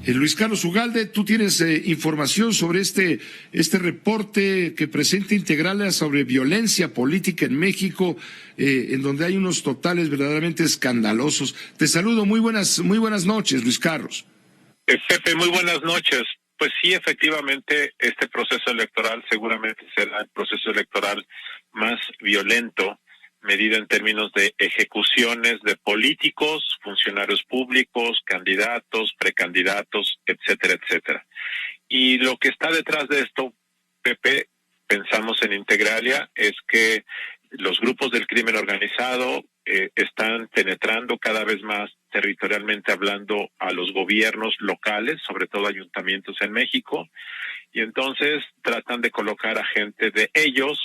Luis Carlos Ugalde, tú tienes información sobre este reporte que presenta Integralia sobre violencia política en México, en donde hay unos totales verdaderamente escandalosos. Te saludo, muy buenas noches, Luis Carlos. Pepe, muy buenas noches. Pues sí, efectivamente, este proceso electoral seguramente será el proceso electoral más violento, medida en términos de ejecuciones de políticos, funcionarios públicos, candidatos, precandidatos, etcétera, etcétera. Y lo que está detrás de esto, Pepe, pensamos en Integralia, es que los grupos del crimen organizado están penetrando cada vez más territorialmente hablando a los gobiernos locales, sobre todo ayuntamientos en México, y entonces tratan de colocar a gente de ellos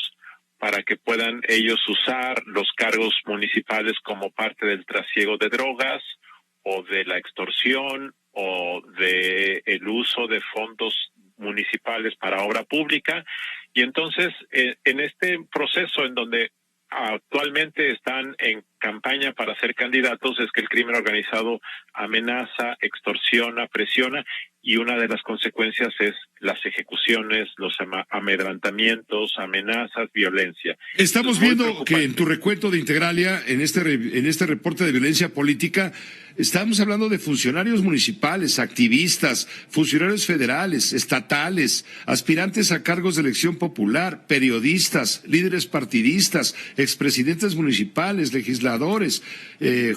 para que puedan ellos usar los cargos municipales como parte del trasiego de drogas o de la extorsión o de el uso de fondos municipales para obra pública. Y entonces, en este proceso en donde actualmente están en campaña para ser candidatos, es que el crimen organizado amenaza, extorsiona, presiona, y una de las consecuencias es las ejecuciones, los amedrantamientos, amenazas, violencia. Estamos viendo que en tu recuento de Integralia, en este reporte de violencia política, estamos hablando de funcionarios municipales, activistas, funcionarios federales, estatales, aspirantes a cargos de elección popular, periodistas, líderes partidistas, expresidentes municipales, legisladores,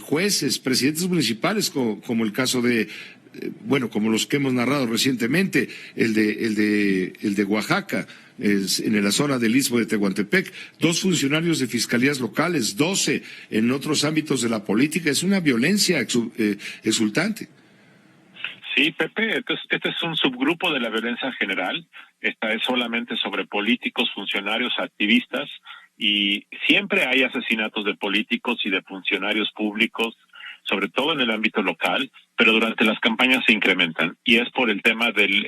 jueces, presidentes municipales, como el caso de como los que hemos narrado recientemente, el de Oaxaca, en la zona del Istmo de Tehuantepec, 2 funcionarios de fiscalías locales, 12 en otros ámbitos de la política. Es una violencia exultante. Sí, Pepe, entonces, este es un subgrupo de la violencia general. Esta es solamente sobre políticos, funcionarios, activistas, y siempre hay asesinatos de políticos y de funcionarios públicos, sobre todo en el ámbito local, pero durante las campañas se incrementan, y es por el tema del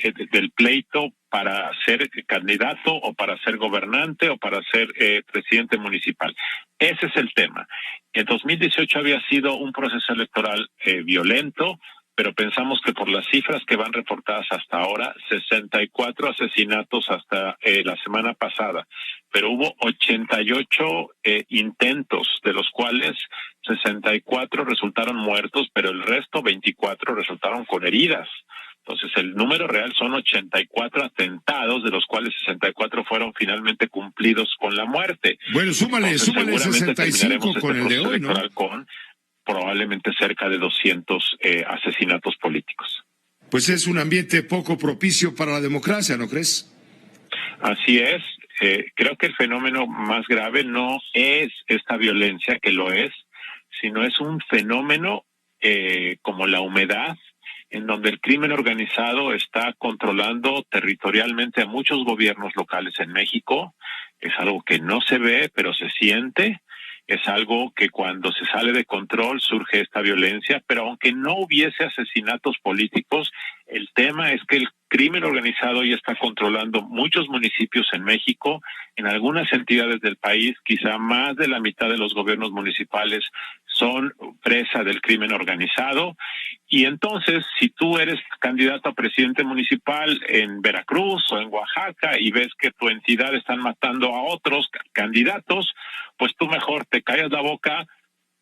pleito para ser candidato o para ser gobernante o para ser presidente municipal. Ese es el tema. En 2018 había sido un proceso electoral violento, pero pensamos que por las cifras que van reportadas hasta ahora, 64 asesinatos hasta la semana pasada, pero hubo 88 intentos, de los cuales 64 resultaron muertos, pero el resto, 24, resultaron con heridas. Entonces, el número real son 84 atentados, de los cuales 64 fueron finalmente cumplidos con la muerte. Bueno, súmale 65 con el de hoy, ¿no? Con probablemente cerca de 200 asesinatos políticos. Pues es un ambiente poco propicio para la democracia, ¿no crees? Así es. Creo que el fenómeno más grave no es esta violencia, que lo es, sino es un fenómeno como la humedad, en donde el crimen organizado está controlando territorialmente a muchos gobiernos locales en México. Es algo que no se ve, pero se siente. Es algo que cuando se sale de control surge esta violencia, pero aunque no hubiese asesinatos políticos, el tema es que el crimen organizado ya está controlando muchos municipios en México, en algunas entidades del país, quizá más de la mitad de los gobiernos municipales son presa del crimen organizado. Y entonces, si tú eres candidato a presidente municipal en Veracruz o en Oaxaca y ves que tu entidad están matando a otros candidatos, pues tú mejor te callas la boca,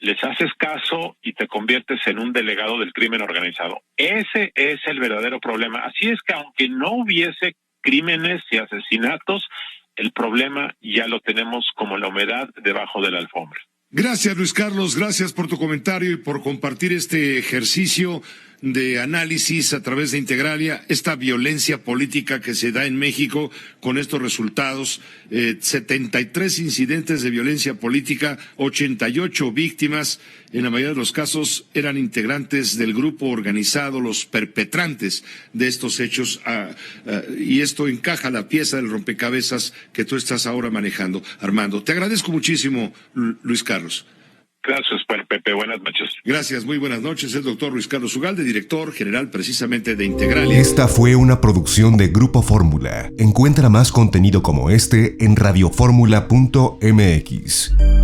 les haces caso y te conviertes en un delegado del crimen organizado. Ese es el verdadero problema. Así es que aunque no hubiese crímenes y asesinatos, el problema ya lo tenemos como la humedad debajo de la alfombra. Gracias, Luis Carlos, gracias por tu comentario y por compartir este ejercicio de análisis a través de Integralia, esta violencia política que se da en México con estos resultados, 73 incidentes de violencia política, 88 víctimas, en la mayoría de los casos eran integrantes del grupo organizado, los perpetrantes de estos hechos, y esto encaja la pieza del rompecabezas que tú estás ahora manejando, Armando. Te agradezco muchísimo, Luis Carlos. Gracias, Pepe. Buenas noches. Gracias, muy buenas noches. El doctor Luis Carlos Ugalde, director general precisamente de Integralia. Esta fue una producción de Grupo Fórmula. Encuentra más contenido como este en radioformula.mx.